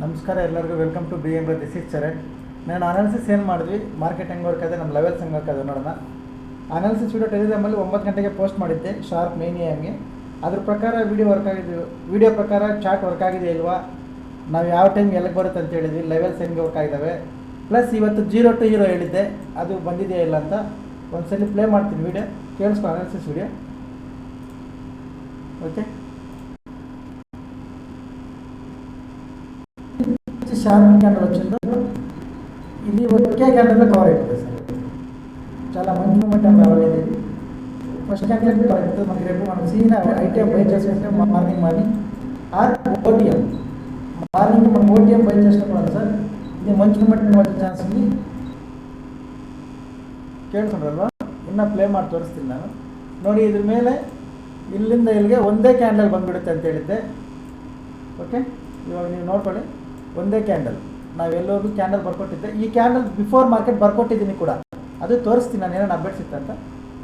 ನಮಸ್ಕಾರ ಎಲ್ಲರಿಗೂ welcome to B M this is Charan. ನಾನು ಅನಾಲಿಸಿಸ್ ಏನು ಮಾಡಿದ್ವಿ, ಮಾರ್ಕೆಟ್ ಹೆಂಗೆ ವರ್ಕ್ ಇದೆ, ನಮ್ಮ ಲೆವೆಲ್ಸ್ ಹೆಂಗೆ ವರ್ಕ್ ಇದೆ ನೋಡೋಣ. ಅನಾಲಿಸಿಸ್ ವೀಡಿಯೋ ಟೆಲಿಗ್ರಾಮಲ್ಲಿ 9 ಗಂಟೆಗೆ ಪೋಸ್ಟ್ ಮಾಡಿದ್ದೆ, ಶಾರ್ಪ್ 9 AM. ಅದ್ರ ಪ್ರಕಾರ ವಿಡಿಯೋ ಪ್ರಕಾರ ಚಾರ್ಟ್ ವರ್ಕ್ ಆಗಿದೆ ಇಲ್ವಾ, ನಾವು ಯಾವ ಟೈಮ್ ಎಲ್ಲಿಗೆ ಬರುತ್ತೆ ಅಂತ ಹೇಳಿದ್ವಿ, ಲೆವೆಲ್ಸ್ ಹೆಂಗೆ ವರ್ಕ್ ಆಗಿದ್ದಾವೆ, ಪ್ಲಸ್ ಇವತ್ತು 0 to hero ಹೇಳಿದ್ದೆ, ಅದು ಬಂದಿದೆಯಾ ಇಲ್ಲ ಅಂತ ಒಂದ್ಸಲಿ ಪ್ಲೇ ಮಾಡ್ತೀನಿ ವೀಡಿಯೋ ಕೇಳಿಸ್ಕೊ. Analysis video okay. Sharp candle వచ్చిందో ఇది ఒకే క్యాండిల్లో కవర్ అయిపోతుంది సార్. చాలా మంచి మూమెంటం రావాలి. ఇది ఫస్ట్ క్యాండిల్ పడుతుంది మనకి. రేపు మనం సీన్ ఐటీఎం బై చేసుకుంటే మార్నింగ్ ఆర్ ఓటీఎం మార్నింగ్ మనం ఓటీఎం బై చేసినప్పుడు సార్ ఇది మంచి ಮೂಮೆಂಟ್ వచ్చే ಚಾನ್ಸ್ ఉంది. ಕೇಳಿಸ್ಕೊಂಡ್ರಲ್ವಾ? ಇನ್ನು ಪ್ಲೇ ಮಾಡಿ ತೋರಿಸ್ತೀನಿ ನಾನು. ನೋಡಿ, ಇದ್ರ ಮೇಲೆ ಇಲ್ಲಿಂದ ಇಲ್ಲಿಗೆ ಒಂದೇ ಕ್ಯಾಂಡಲ್ ಬಂದುಬಿಡುತ್ತೆ ಅಂತ ಹೇಳಿದ್ದೆ. ಓಕೆ, ಇವಾಗ ನೀವು ನೋಡ್ಕೊಳ್ಳಿ, ಒಂದೇ ಕ್ಯಾಂಡಲ್. ನಾವೆಲ್ಲರಿಗೂ ಕ್ಯಾಂಡಲ್ ಬರ್ಕೊಟ್ಟಿದ್ದೆ. ಈ ಕ್ಯಾಂಡಲ್ ಬಿಫೋರ್ ಮಾರ್ಕೆಟ್ ಬರ್ಕೊಟ್ಟಿದ್ದೀನಿ ಕೂಡ, ಅದು ತೋರಿಸ್ತೀನಿ ನಾನು ಏನೇನು ಅಪ್ಡೇಟ್ಸ್ ಇತ್ತು ಅಂತ.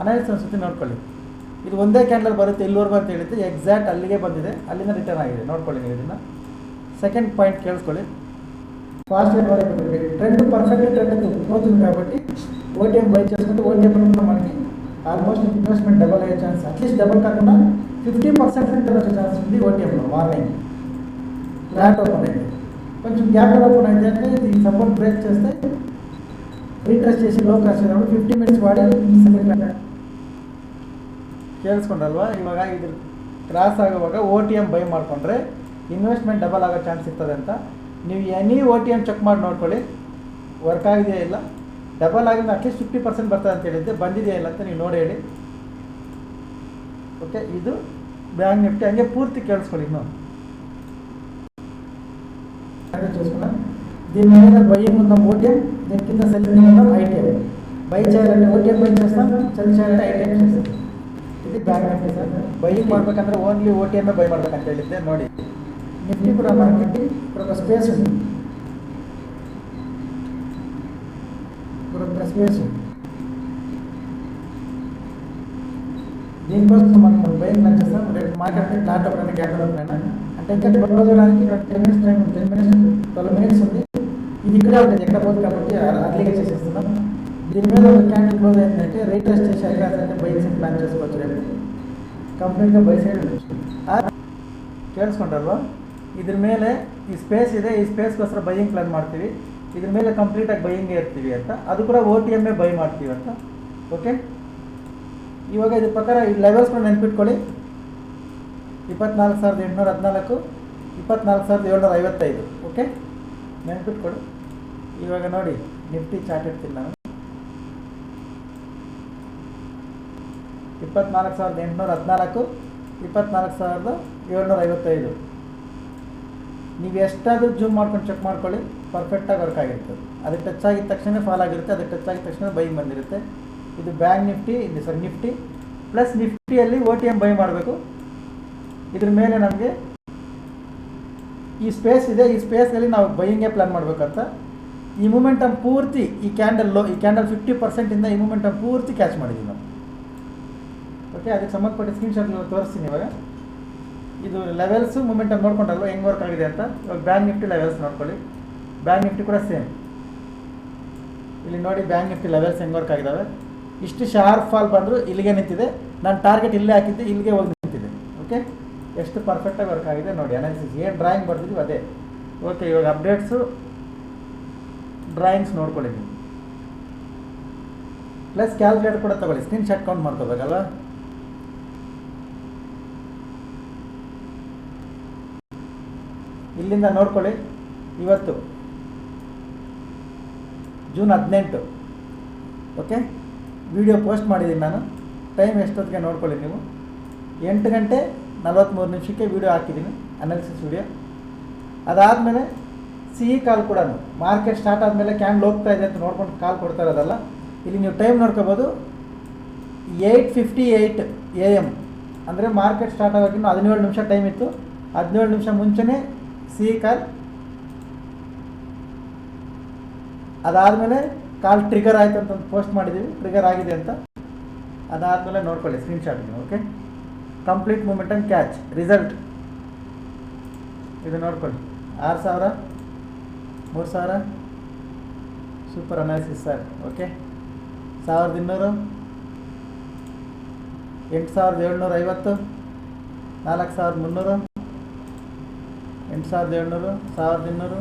ಅನಾಲಿಸಿಸ್ ಅನ್ಸುತ್ತೆ ನೋಡ್ಕೊಳ್ಳಿ. ಇದು ಒಂದೇ ಕ್ಯಾಂಡಲ್ ಬರುತ್ತೆ ಇಲ್ಲಿವರೆಗೂ ಅಂತ ಹೇಳಿದ್ದೆ, ಎಕ್ಸಾಕ್ಟ್ ಅಲ್ಲಿಗೆ ಬಂದಿದೆ, ಅಲ್ಲಿಂದ ರಿಟರ್ನ್ ಆಗಿದೆ. ನೋಡ್ಕೊಳ್ಳಿ ನೀವು ಇದನ್ನು. ಸೆಕೆಂಡ್ ಪಾಯಿಂಟ್ ಕೇಳಿಸ್ಕೊಳ್ಳಿ. ఫాస్ట్ వరకు ట్రెండ్ పర్ఫెక్ట్ ట్రెండ్ పోతుంది కాబట్టి ఓటీఎం బై చేసుకుంటే ఓటీఎం మనకి ఆల్మోస్ట్ ఇన్వెస్ట్మెంట్ డబల్ అయ్యే ఛాన్స్, అట్లీస్ట్ డబల్ కాకుండా 50% రిటర్న్ వచ్చే ఛాన్స్ ఉంది ఓటీఎంలో. మార్నింగ్ ఫ్లాట్ ఓపెన్ అయితే కొంచెం గ్యాప్ ఓపెన్ అయితే అంటే ఇది సపోర్ట్ బ్రేక్ చేస్తే రీట్రెస్ట్ చేసి లో ಕ್ರಾಸ್ ಆದప్పుడు 50 ಮಿನಿಟ್ಸ್ ವಾಡಿ ಕೇಳಿಸ್ಕೊಂಡಲ್ವಾ? ಇವಾಗ ಇದು ಕ್ರಾಸ್ ಆಗುವಾಗ ಓಟಿಎಂ ಬೈ ಮಾಡಿಕೊಂಡ್ರೆ ಇನ್ವೆಸ್ಟ್ಮೆಂಟ್ ಡಬಲ್ ಆಗೋ ಚಾನ್ಸ್ ಇರ್ತದೆ ಅಂತ. ನೀವು ಎನಿ ಓಟಿಎಂ ಚೆಕ್ ಮಾಡಿ ನೋಡ್ಕೊಳ್ಳಿ, ವರ್ಕ್ ಆಗಿದೆಯಾ ಇಲ್ಲ. ಡಬಲ್ ಆಗಿದ್ರೆ ಅಟ್ಲೀಸ್ಟ್ 50% ಬರ್ತದೆ ಅಂತ ಹೇಳಿದ್ದೆ, ಬಂದಿದೆಯಾ ಇಲ್ಲ ಅಂತ ನೀವು ನೋಡಿ ಹೇಳಿ. ಓಕೆ, ಇದು ಬ್ಯಾಂಕ್ ನಿಫ್ಟಿ. ಹಂಗೆ ಪೂರ್ತಿ ಕೇಳಿಸ್ಕೊಳ್ಳಿ. ಇನ್ನು చూసుకున్నాం. దీని మీద బయ్యింగ్ ఉందాం ఓటీఎం, దీని కింద సెల్లింగ్ ఉందాం ఐటీఎం. బై చేయాలంటే ఓటీఎం బై చేస్తాం, సెల్ చేయాలంటే ಐಟಿಎಂ చేస్తాం. ఇది ಬ್ಯಾಂಕ್ ನಿಫ್ಟಿ ಸರ್. ಬೈಯಿಂಗ್ ಮಾಡ್ಬೇಕಂದ್ರೆ ಓನ್ಲಿ ಓಟಿಎಂ ಬೈ ಮಾಡ್ಬೇಕಂತ ಹೇಳಿದ್ದೆ. ನೋಡಿ, ನಿಫ್ಟಿ ಕೂಡ ಮಾರ್ಕೆಟ್ ఇప్పుడు ఒక స్పేస్ ఉంది, ఇప్పుడు ఒక స్పేస్ ఉంది. దీనికోసం మనం బైయింగ్ లాంచ్ చేస్తాం. రేపు మార్కెట్ ఫ్లాట్ అవ్వడానికి గ్యాప్ అవ్వడానికి అంటే ఇంకా క్లోజ్ అవ్వడానికి 10 మినిట్స్ టైం ఉంది, 10 మినిట్స్ 12 మినిట్స్ ఉంది. ఇది ఇక్కడే ఉంటుంది, ఎక్కడ పోదు కాబట్టి అర్లీగా చేసేస్తున్నాం. దీని మీద ఒక క్యాండిల్ క్లోజ్ అయిందంటే రీటెస్ట్ చేసి అంటే బై సైడ్ ప్లాన్ చేసుకోవచ్చు. రేపు ಕಂಪ್ಲೀಟ್గా ಬೈ ಸೈಡ್ ಕೇಳಿಸ್ಕೊಂಡ್ರಲ್ವಾ? ಇದ್ರ ಮೇಲೆ ಈ ಸ್ಪೇಸ್ ಇದೆ, ಈ ಸ್ಪೇಸ್ಗೋಸ್ಕರ ಬೈಯಿಂಗ್ ಪ್ಲಾನ್ ಮಾಡ್ತೀವಿ. ಇದ್ರ ಮೇಲೆ ಕಂಪ್ಲೀಟಾಗಿ ಬೈಯಿಂಗ್ ಇರ್ತೀವಿ ಅಂತ, ಅದು ಕೂಡ OTM ಬೈ ಮಾಡ್ತೀವಿ ಅಂತ. ಓಕೆ, ಇವಾಗ ಇದ್ರ ಪ್ರಕಾರ ಈ ಲೆವೆಲ್ಸ್ನ ನೆನ್ಪಿಟ್ಕೊಳ್ಳಿ. 24,814, 24,755. ಓಕೆ, ನೆನ್ಪಿಟ್ಕೊಳ್ಳಿ. ಇವಾಗ ನೋಡಿ, ನಿಫ್ಟಿ ಚಾರ್ಟ್ ಇಡ್ತೀನಿ ನಾನು. 24,814, 24,755. ನೀವು ಎಷ್ಟಾದರೂ ಜೂಮ್ ಮಾಡ್ಕೊಂಡು ಚೆಕ್ ಮಾಡ್ಕೊಳ್ಳಿ, ಪರ್ಫೆಕ್ಟಾಗಿ ವರ್ಕ್ ಆಗಿರ್ತದೆ. ಅದಕ್ಕೆ ಟಚ್ ಆಗಿದ ತಕ್ಷಣ ಫಾಲ್ ಆಗಿರುತ್ತೆ, ಅದಕ್ಕೆ ಟಚ್ ಆಗಿದ ತಕ್ಷಣ ಬೈ ಬಂದಿರುತ್ತೆ. ಇದು ಬ್ಯಾಂಕ್ ನಿಫ್ಟಿ, ಇದು ಸರ್ ನಿಫ್ಟಿ. ಪ್ಲಸ್ ನಿಫ್ಟಿಯಲ್ಲಿ OTM ಬೈ ಮಾಡಬೇಕು. ಇದ್ರ ಮೇಲೆ ನಮಗೆ ಈ ಸ್ಪೇಸ್ ಇದೆ, ಈ ಸ್ಪೇಸಲ್ಲಿ ನಾವು ಬೈಯಿಂಗೇ ಪ್ಲಾನ್ ಮಾಡಬೇಕಂತ. ಈ ಮೂಮೆಂಟಮ್ ಪೂರ್ತಿ ಈ ಕ್ಯಾಂಡಲ್ 50%ಇಂದ ಈ ಮೂಮೆಂಟಮ್ ಪೂರ್ತಿ ಕ್ಯಾಚ್ ಮಾಡಿದ್ದೀವಿ ನಾವು. ಓಕೆ, ಅದಕ್ಕೆ ಸಂಬಂಧಪಟ್ಟ ಸ್ಕ್ರೀನ್ಶಾಟ್ ತೋರಿಸ್ತೀನಿ ಇವಾಗ. ಇದು ಲೆವೆಲ್ಸು ಮೂಮೆಂಟಮ್ ನೋಡ್ಕೊಂಡಲ್ವ ಹೆಂಗೆ ವರ್ಕ್ ಆಗಿದೆ ಅಂತ. ಇವಾಗ ಬ್ಯಾಂಕ್ ನಿಫ್ಟಿ ಲೆವೆಲ್ಸ್ ನೋಡ್ಕೊಳ್ಳಿ. ಬ್ಯಾಂಕ್ ನಿಫ್ಟಿ ಕೂಡ ಸೇಮ್. ಇಲ್ಲಿ ನೋಡಿ, ಬ್ಯಾಂಕ್ ನಿಫ್ಟಿ ಲೆವೆಲ್ಸ್ ಹೆಂಗೆ ವರ್ಕ್ ಆಗಿದ್ದಾವೆ. ಇಷ್ಟು ಶಾರ್ಪ್ ಫಾಲ್ ಬಂದರೂ ಇಲ್ಲಿಗೆ ನಿಂತಿದೆ. ನಾನು ಟಾರ್ಗೆಟ್ ಇಲ್ಲೇ ಹಾಕಿದ್ದೆ, ಇಲ್ಲಿಗೆ ಹೋಗಿ ನಿಂತಿದೆ. ಓಕೆ, ಎಷ್ಟು ಪರ್ಫೆಕ್ಟಾಗಿ ವರ್ಕ್ ಆಗಿದೆ ನೋಡಿ. ಅನಾಲಿಸಿಸ್ ಏನು ಡ್ರಾಯಿಂಗ್ ಬರ್ತಿದ್ವಿ ಅದೇ. ಓಕೆ, ಇವಾಗ ಅಪ್ಡೇಟ್ಸು ಡ್ರಾಯಿಂಗ್ಸ್ ನೋಡ್ಕೊಳ್ಳಿ ನೀವು. ಪ್ಲಸ್ ಕ್ಯಾಲ್ಕುಲೇಟರ್ ಕೂಡ ತಗೊಳ್ಳಿ, ಸ್ಕ್ರೀನ್ಶಾಟ್ ಕೌಂಟ್ ಮಾಡ್ಕೋಬೇಕಲ್ವ. ಇಲ್ಲಿಂದ ನೋಡ್ಕೊಳ್ಳಿ. ಇವತ್ತು ಜೂನ್ 18. ಓಕೆ, ವಿಡಿಯೋ ಪೋಸ್ಟ್ ಮಾಡಿದ್ದೀನಿ ನಾನು. ಟೈಮ್ ಎಷ್ಟೊತ್ತಿಗೆ ನೋಡ್ಕೊಳ್ಳಿ ನೀವು. 8:43 ವೀಡಿಯೋ ಹಾಕಿದ್ದೀನಿ, ಅನಾಲಿಸಿಸ್ ವೀಡಿಯೋ. ಅದಾದಮೇಲೆ ಸಿಹಿ ಕಾಲ್ ಕೂಡ ಮಾರ್ಕೆಟ್ ಸ್ಟಾರ್ಟ್ ಆದಮೇಲೆ ಕ್ಯಾಂಡಲ್ ಹೋಗ್ತಾ ಇದೆ ಅಂತ ನೋಡ್ಕೊಂಡು ಕಾಲ್ ಕೊಡ್ತಾ ಇರೋದಲ್ಲ. ಇಲ್ಲಿ ನೀವು ಟೈಮ್ ನೋಡ್ಕೋಬೋದು. 8:58 AM ಅಂದರೆ ಮಾರ್ಕೆಟ್ ಸ್ಟಾರ್ಟ್ ಆಗೋಕ್ಕೆ ಇನ್ನೂ 17 ನಿಮಿಷ ಟೈಮ್ ಇತ್ತು. 17 ನಿಮಿಷ ಮುಂಚೆನೇ ಸಿಹಿ ಕಾಲ್. ಅದಾದಮೇಲೆ ಕಾಲ್ ಟ್ರಿಗರ್ ಆಯಿತು ಅಂತ ಪೋಸ್ಟ್ ಮಾಡಿದ್ದೀವಿ, ಟ್ರಿಗರ್ ಆಗಿದೆ ಅಂತ. ಅದಾದಮೇಲೆ ನೋಡ್ಕೊಳ್ಳಿ ಸ್ಕ್ರೀನ್ಶಾಟ್ ನೀವು. Okay, complete momentum catch result ಇದು ನೋಡ್ಕೊಳ್ಳಿ. 6,000 3000 ಸೂಪರ್ ಅನಾಲಿಸಿಸ್ ಸರ್. ಓಕೆ 1200 8750 4300 8700 1200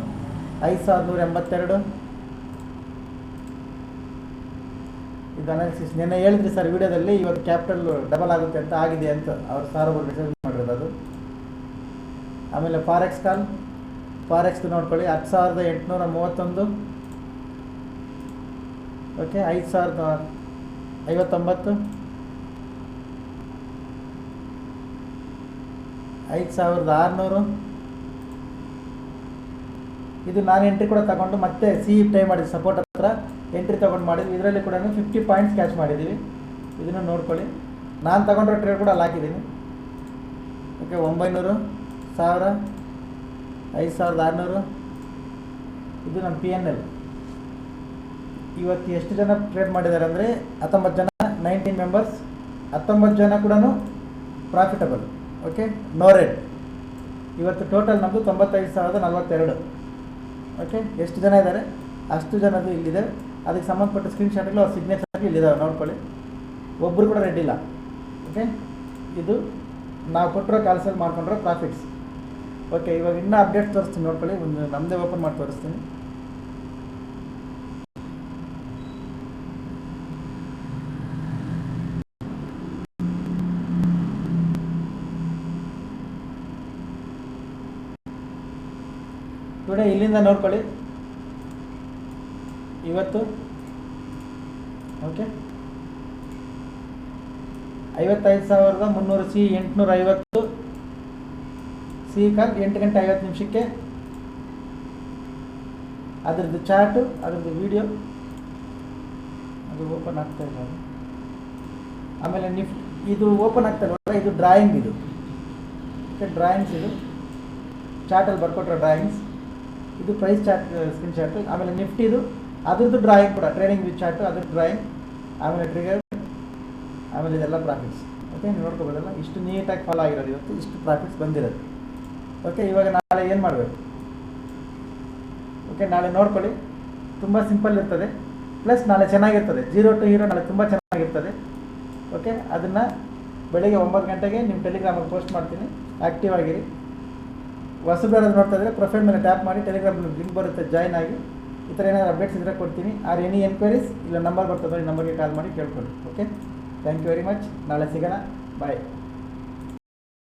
5182 ಇದು ಅನಾಲಿಸಿಸ್. ನೆನ್ನೆ ಹೇಳಿದ್ರಿ ಸರ್ ವಿಡಿಯೋದಲ್ಲಿ ಇವತ್ತು ಕ್ಯಾಪಿಟಲ್ ಡಬಲ್ ಆಗುತ್ತೆ ಅಂತ, ಆಗಿದೆ ಅಂತ ಅವ್ರು ಸಾರ್ ಒಬ್ಬರು ಮೆಸೇಜ್ ಮಾಡಿರೋದು ಅದು. ಆಮೇಲೆ ಫಾರೆಕ್ಸ್ ಕಾಲ್, ಫಾರೆಕ್ಸ್ದು ನೋಡ್ಕೊಳ್ಳಿ 10831. ಓಕೆ 5059 5600. ಇದು ನಾನು ಎಂಟ್ರಿ ಕೂಡ ತಗೊಂಡು ಮತ್ತೆ ಟೈ ಮಾಡಿದ್ವಿ ಸಪೋರ್ಟ್ ಹತ್ರ ಎಂಟ್ರಿ ತೊಗೊಂಡು ಮಾಡಿದ್ವಿ. ಇದರಲ್ಲಿ ಕೂಡ 50 ಪಾಯಿಂಟ್ಸ್ ಕ್ಯಾಚ್ ಮಾಡಿದ್ದೀವಿ. ಇದನ್ನು ನೋಡ್ಕೊಳ್ಳಿ. ನಾನು ತಗೊಂಡಿರೋ ಟ್ರೇಡ್ ಕೂಡ ಅಲ್ಲಿ ಹಾಕಿದ್ದೀನಿ. ಓಕೆ 900 1000 5600. ಇದು ನಮ್ಮ PNL. ಇವತ್ತು ಎಷ್ಟು ಜನ ಟ್ರೇಡ್ ಮಾಡಿದ್ದಾರೆ ಅಂದರೆ 19 ಜನ, 19 ಮೆಂಬರ್ಸ್. 19 ಜನ ಕೂಡ ಪ್ರಾಫಿಟಬಲ್. Okay no rate. ಇವತ್ತು ಟೋಟಲ್ ನಮ್ಮದು 95,042. ಓಕೆ ಎಷ್ಟು ಜನ ಇದ್ದಾರೆ ಅಷ್ಟು ಜನದ್ದು ಇಲ್ಲಿದೆ. ಅದಕ್ಕೆ ಸಂಬಂಧಪಟ್ಟ ಸ್ಕ್ರೀನ್ಶಾಟ್ಗಳು ಅವ್ರ ಸಿಗ್ನೇಚರ್ಗಳು ಇಲ್ಲಿದ್ದಾವೆ, ನೋಡ್ಕೊಳ್ಳಿ. ಒಬ್ಬರು ಕೂಡ ರೆಡ್ ಇಲ್ಲ. ಓಕೆ ಇದು ನಾವು ಕೊಟ್ಟಿರೋ ಕಾಲ್ಸಲ್ಲಿ ಮಾಡ್ಕೊಂಡಿರೋ ಪ್ರಾಫಿಟ್ಸ್. ಓಕೆ ಇವಾಗ ಇನ್ನೂ ಅಪ್ಡೇಟ್ ತೋರಿಸ್ತೀನಿ, ನೋಡ್ಕೊಳ್ಳಿ. ಒಂದು ನಮ್ಮದೇ ಓಪನ್ ಮಾಡಿ ತೋರಿಸ್ತೀನಿ. ಟುಡೇ ಇಲ್ಲಿಂದ ನೋಡ್ಕೊಳ್ಳಿ. ಇವತ್ತು ಓಕೆ 55,300 ಸಿ 850 ಸಿ ಕಾಲ್ 8 ಗಂಟೆ 50 ನಿಮಿಷಕ್ಕೆ. ಅದರದ್ದು ಚಾರ್ಟು, ಅದರದ್ದು ವಿಡಿಯೋ ಅದು ಓಪನ್ ಆಗ್ತಾ ಇಲ್ಲ. ಆಮೇಲೆ ಇದು ಓಪನ್ ಆಗ್ತಾ ಇಲ್ಲ, ಇದು ಡ್ರಾಯಿಂಗ್. ಇದು ಓಕೆ ಡ್ರಾಯಿಂಗ್ಸ್, ಇದು ಚಾರ್ಟಲ್ಲಿ ಬರ್ಕೊಟ್ರೋ ಡ್ರಾಯಿಂಗ್ಸ್. ಇದು ಪ್ರೈಸ್ ಚಾರ್ಟ್ ಸ್ಕ್ರೀನ್ ಚಾರ್ಟು. ಆಮೇಲೆ ನಿಫ್ಟಿದು ಅದ್ರದ್ದು ಡ್ರಾಯಿಂಗ್ ಕೂಡ, ಟ್ರೇಡಿಂಗ್ ವಿತ್ ಚಾರ್ಟು ಅದ್ರದ್ದು ಡ್ರಾಯಿಂಗ್. ಆಮೇಲೆ ಟ್ರಿಗರ್, ಆಮೇಲೆ ಇದೆಲ್ಲ ಪ್ರಾಫಿಟ್ಸ್. ಓಕೆ ನೀವು ನೋಡ್ಕೋಬೋದಲ್ಲ, ಇಷ್ಟು ನೀಟಾಗಿ ಫಾಲೋ ಆಗಿರೋದು ಇವತ್ತು, ಇಷ್ಟು ಪ್ರಾಫಿಟ್ಸ್ ಬಂದಿರೋದು. ಓಕೆ ಇವಾಗ ನಾಳೆ ಏನು ಮಾಡಬೇಕು? ಓಕೆ ನಾಳೆ ನೋಡ್ಕೊಳ್ಳಿ, ತುಂಬ ಸಿಂಪಲ್ ಇರ್ತದೆ. ಪ್ಲಸ್ ನಾಳೆ ಚೆನ್ನಾಗಿರ್ತದೆ. 0 to ಹೀರೋ ನಾಳೆ ತುಂಬ ಚೆನ್ನಾಗಿರ್ತದೆ. ಓಕೆ ಅದನ್ನು ಬೆಳಿಗ್ಗೆ 9 ಗಂಟೆಗೆ ನಿಮ್ಮ ಟೆಲಿಗ್ರಾಮಲ್ಲಿ ಪೋಸ್ಟ್ ಮಾಡ್ತೀನಿ, ಆ್ಯಕ್ಟಿವ್ ಆಗಿರಿ. ಹೊಸಬರು ನೋಡ್ತಾ ಇದ್ದರೆ ಪ್ರೊಫೈಲ್ ಮೇಲೆ ಟ್ಯಾಪ್ ಮಾಡಿ ಟೆಲಿಗ್ರಾಮ್ ಲಿಂಕ್ ಬರುತ್ತೆ, ಜಾಯ್ನ್ ಆಗಿ. ಈ ಥರ ಏನಾದರೂ ಅಪ್ಡೇಟ್ಸ್ ಇದ್ದರೆ ಕೊಡ್ತೀನಿ. ಆರ್ ಎನಿ ಎನ್ಕ್ವೈರೀಸ್ ಇಲ್ಲ ನಂಬರ್ ಬರ್ತದೆ, ಈ ನಂಬರ್ಗೆ ಕಾಲ್ ಮಾಡಿ ಕೇಳ್ಕೊಳ್ಳಿ. Okay thank you very much. ನಾಳೆ ಸಿಗೋಣ. ಬಾಯ್.